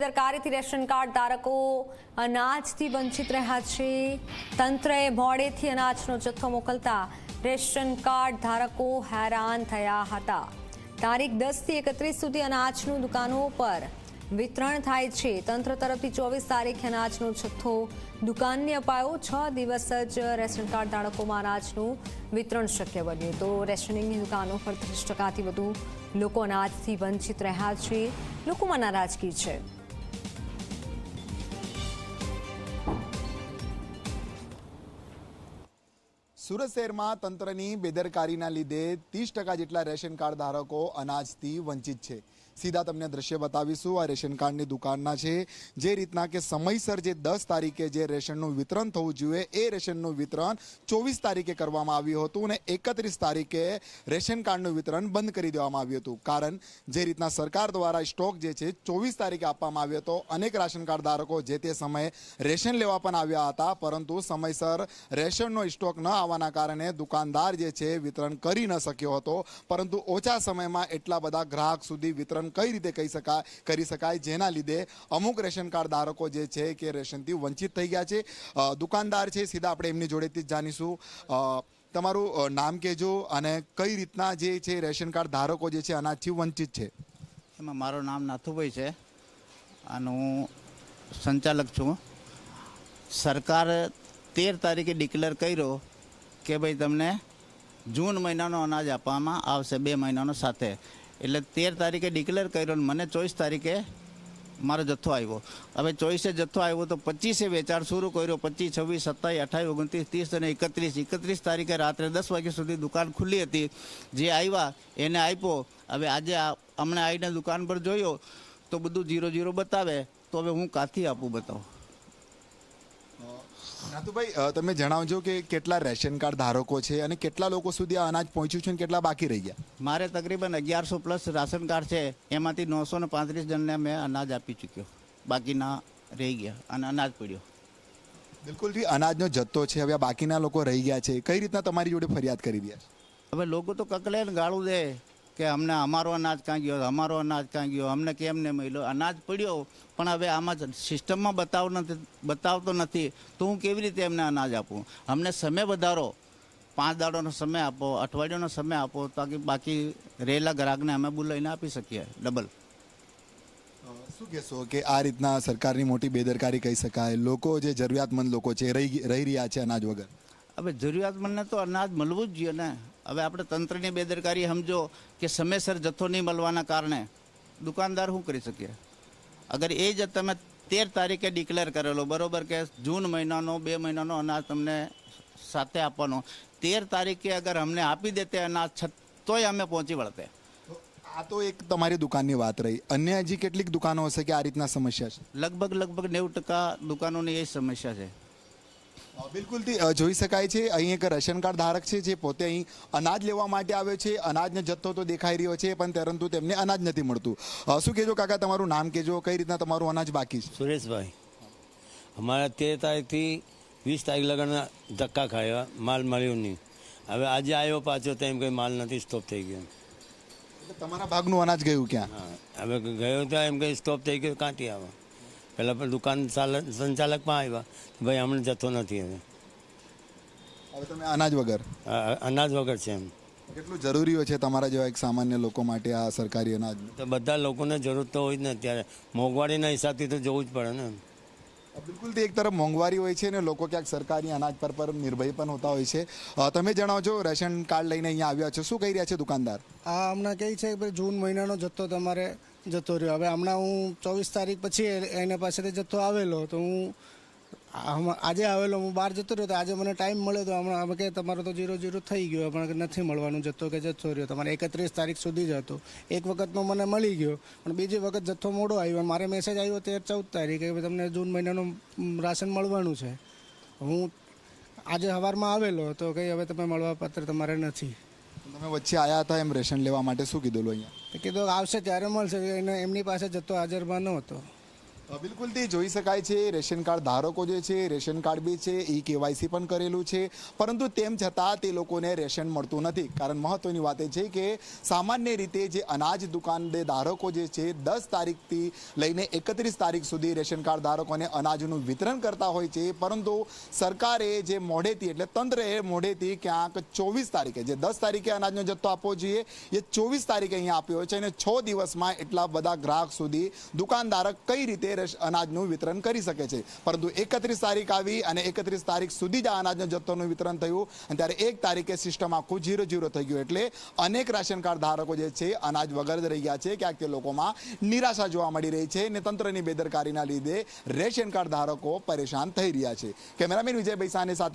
બેદરકારીથી ration card ધારકો અનાજથી વંચિત રહ્યા છે। તંત્રએ મોડેથી અનાજનો જથ્થો મોકલતા રેશન કાર્ડ ધારકો હેરાન થયા હતા। તારીખ 10 થી 31 સુધી અનાજનું દુકાનો પર વિતરણ થાય છે। તંત્ર તરફથી 24 તારીખે અનાજનો જથ્થો દુકાનને અપાયો। 6 દિવસ જ રેશન કાર્ડ ધારકોમાં અનાજનું વિતરણ શક્ય બન્યું તો રેશનિંગની દુકાનો પર 30%થી વધુ લોકો અનાજથી વંચિત રહ્યા છે। લોકોમાં નારાજગી છે। સુરત શહેરમાં તંત્રની બેદરકારીના લીધે 30% જેટલા રેશન કાર્ડ ધારકો અનાજથી વંચિત છે। સીધા તમને દ્રશ્ય બતાવીશું। આ રેશન કાર્ડની દુકાનના છે। જે રીતના કે સમયસર જે 10 તારીખે જે રેશનનું વિતરણ થવું જોઈએ એ રેશનનું વિતરણ 24 તારીખે કરવામાં આવ્યું હતું અને 31 તારીખે રેશન કાર્ડનું વિતરણ બંધ કરી દેવામાં આવ્યું હતું। કારણ જે રીતના સરકાર દ્વારા સ્ટોક જે છે 24 તારીખે આપવામાં આવ્યો હતો। અનેક રાશન કાર્ડ ધારકો જે તે સમયે રેશન લેવા પણ આવ્યા હતા, પરંતુ સમયસર રેશનનો સ્ટોક ન આવવાના કારણે દુકાનદાર જે છે વિતરણ કરી ન શક્યો હતો। પરંતુ ઓછા સમયમાં એટલા બધા ગ્રાહક સુધી વિતરણ કઈ રીતે કરી શકાય, જેના લીધે અમુક રેશન કાર્ડ ધારકો જે છે કે રેશનથી વંચિત થઈ ગયા છે। દુકાનદાર છે, સીધા આપણે એમની જોડેથી જ જાણીશું। તમારું નામ કહેજો અને કઈ રીતના જે છે રેશન કાર્ડ ધારકો જે છે અનાજથી વંચિત છે। એમાં મારું નામ નાથુભાઈ છે અને હું સંચાલક છું। સરકાર 13 તારીખે ડિક્લેર કર્યો કે ભાઈ તમને જૂન મહિનાનો અનાજ આપવામાં આવશે 2 મહિનાનો સાથે। એટલે 13 તારીખે ડિક્લેર કર્યો અને મને 24 તારીખે મારો જથ્થો આવ્યો। હવે 24 જથ્થો આવ્યો તો 25 વેચાણ શરૂ કર્યો। 25, 26, 27, 28, 29, 30 અને 31 તારીખે રાત્રે 10 વાગ્યા સુધી દુકાન ખુલ્લી હતી। જે આવ્યા એને આપ્યો। હવે આજે હમણાં આવીને દુકાન પર જોયો તો બધું 0-0 બતાવે, તો હવે હું કાથી આપું, બતાવો। નાથુભાઈ, તમે જણાવજો કે કેટલા રેશન કાર્ડ ધારકો છે અને કેટલા લોકો સુધી આ અનાજ પહોંચ્યું છે અને કેટલા બાકી રહી ગયા? મારે તકરીબન 1100 પ્લસ રાશન કાર્ડ છે। એમાંથી 935 જણને મેં અનાજ આપી ચૂક્યો, બાકીના રહી ગયા અને અનાજ પડ્યો। બિલકુલથી અનાજનો જથ્થો છે, હવે બાકીના લોકો રહી ગયા છે, કઈ રીતના તમારી જોડે ફરિયાદ કરી રહ્યા છે? હવે લોકો તો કકલે ને ગાળું દે કે અમને અમારો અનાજ ક્યાં ગયો, અમારો અનાજ ક્યાં ગયો, અમને કેમ ને મળ્યો। અનાજ પડ્યો પણ હવે આમાં સિસ્ટમમાં બતાવતો નથી, તો હું કેવી રીતે એમને અનાજ આપું? અમને સમય વધારો, 5 દાડાનો સમય આપો, અઠવાડિયાનો સમય આપો, તાકી બાકી રહેલા ગ્રાહકને અમે બોલાવીને આપી શકીએ ડબલ। શું કહેશો કે આ રીતના સરકારની મોટી બેદરકારી કહી શકાય? લોકો જે જરૂરિયાતમંદ લોકો છે રહી રહ્યા છે અનાજ વગર। હવે જરૂરિયાતમંદને તો અનાજ મળવું જ જોઈએ ને। હવે આપણે તંત્રની બેદરકારી સમજો કે સમયસર જથ્થો નહીં મળવાના કારણે દુકાનદાર શું કરી શકીએ? અગર એ જ તમે 13 તારીખે ડિક્લેર કરેલો બરોબર કે જૂન મહિનાનો 2 મહિનાનો અનાજ તમને સાથે આપવાનો, 13 તારીખે અગર અમને આપી દેતે અનાજ તોય અમે પહોંચી વળતે। આ તો એક તમારી દુકાનની વાત રહી, અન્ય હજી કેટલીક દુકાનો હશે કે આ રીતના સમસ્યા છે? લગભગ 90% દુકાનોની એ સમસ્યા છે। બિલકુલથી જોઈ શકાય છે અહીં એક રેશન કાર્ડ ધારક છે જે પોતે અહીં અનાજ લેવા માટે આવ્યો છે। અનાજનો જથ્થો તો દેખાઈ રહ્યો છે, પણ પરંતુ તેમને અનાજ નથી મળતું। શું કહેજો કાકા, તમારું નામ કહેજો, કઈ રીતના તમારું અનાજ બાકી છે? સુરેશભાઈ, અમારા 13 તારીખથી 20 તારીખ લગન ધક્કા ખાયા, માલ મળ્યો નહીં। હવે આજે આવ્યો પાછો તો એમ કંઈ માલ નથી, સ્ટોપ થઈ ગયો। તમારા ભાગનું અનાજ ગયું ક્યાં? હા, હવે ગયો તો એમ કંઈ સ્ટોપ થઈ ગયો, ક્યાંથી આવે? પહેલાં પણ દુકાન સંચાલક પણ આવ્યા, ભાઈ હમણાં જથ્થો નથી। હવે તમે અનાજ વગર? અનાજ વગર છે એમ। કેટલું જરૂરી હોય છે તમારા જેવા એક સામાન્ય લોકો માટે આ સરકારી અનાજ? તો બધા લોકોને જરૂર તો હોય જ ને, અત્યારે મોંઘવારીના હિસાબથી તો જવું જ પડે ને। બિલકુલ, એક તરફ મોંઘવારી હોય છે ને લોકો ક્યાંક સરકારી અનાજ પર નિર્ભય પણ હોતા હોય છે। તમે જણાવજો, રેશન કાર્ડ લઈને અહીંયા આવ્યા છો, શું કહી રહ્યા છે દુકાનદાર? આ હમણાં કહે છે કે જૂન મહિનાનો જથ્થો તમારે જતો રહ્યો। હવે હમણાં હું 24 તારીખ પછી એના પાસેથી જથ્થો આવેલો, તો હું આજે આવેલો, હું બહાર જતો રહ્યો, તો આજે મને ટાઈમ મળ્યો તો હમણાં હવે કે તમારો તો 0-0 થઈ ગયો, પણ નથી મળવાનું જથ્થો, કે જથ્થો રહ્યો તમારે 31 તારીખ સુધી જ હતો। એક વખતનો મને મળી ગયો, પણ બીજી વખત જથ્થો મોડો આવ્યો, મારે મેસેજ આવ્યો 14 તારીખે કે તમને જૂન મહિનાનું રાશન મળવાનું છે। હું આજે સવારમાં આવેલો તો કંઈ હવે તમે મળવા પાત્ર તમારે નથી। તમે વચ્ચે આવ્યા હતા એમ રેશન લેવા માટે, શું કીધું અહીંયા? કીધું આવશે ત્યારે મળશે, એમની પાસે જથ્થો હાજરમાં નહોતો। બિલકુલથી જોઈ શકાય છે રેશન કાર્ડ ધારકો જે છે રેશન કાર્ડ બી છે ઈ કેવાયસી પણ કરેલું છે, પરંતુ તેમ છતાં તે લોકોને રેશન મળતું નથી. કારણ મહત્વની વાત એ છે કે સામાન્ય રીતે જે અનાજ દુકાનદાર ધારકો જે છે 10 તારીખથી લઈને 31 તારીખ સુધી રેશન કાર્ડ ધારકોને અનાજનું વિતરણ કરતા હોય છે, પરંતુ સરકારે જે મોડેથી એટલે તંત્રએ મોડેથી ક્યાંક 24 તારીખે જે 10 તારીખે અનાજનો જથ્થો આપવો જોઈએ એ 24 તારીખે અહીંયા આપ્યો છે અને 6 દિવસમાં એટલા બધા ગ્રાહક સુધી દુકાનદારક કઈ રીતે અનાજનું વિતરણ કરી શકે છે. પરંતુ 31 તારીખ આવી અને 31 તારીખ સુધી જ આ અનાજનો જથ્થોનું વિતરણ થયું અને ત્યારે 1 તારીખે સિસ્ટમ આખું 0-0 થઈ ગયું. એટલે અનેક રાશન કાર્ડ ધારકો જે છે અનાજ વગર જ રહી ગયા છે. ક્યાંક તે લોકોમાં નિરાશા જોવા મળી રહી છે અને તંત્રની બેદરકારીના લીધે રેશન કાર્ડ ધારકો પરેશાન થઈ રહ્યા છે. કેમેરામેન વિજય બૈસાની સાથે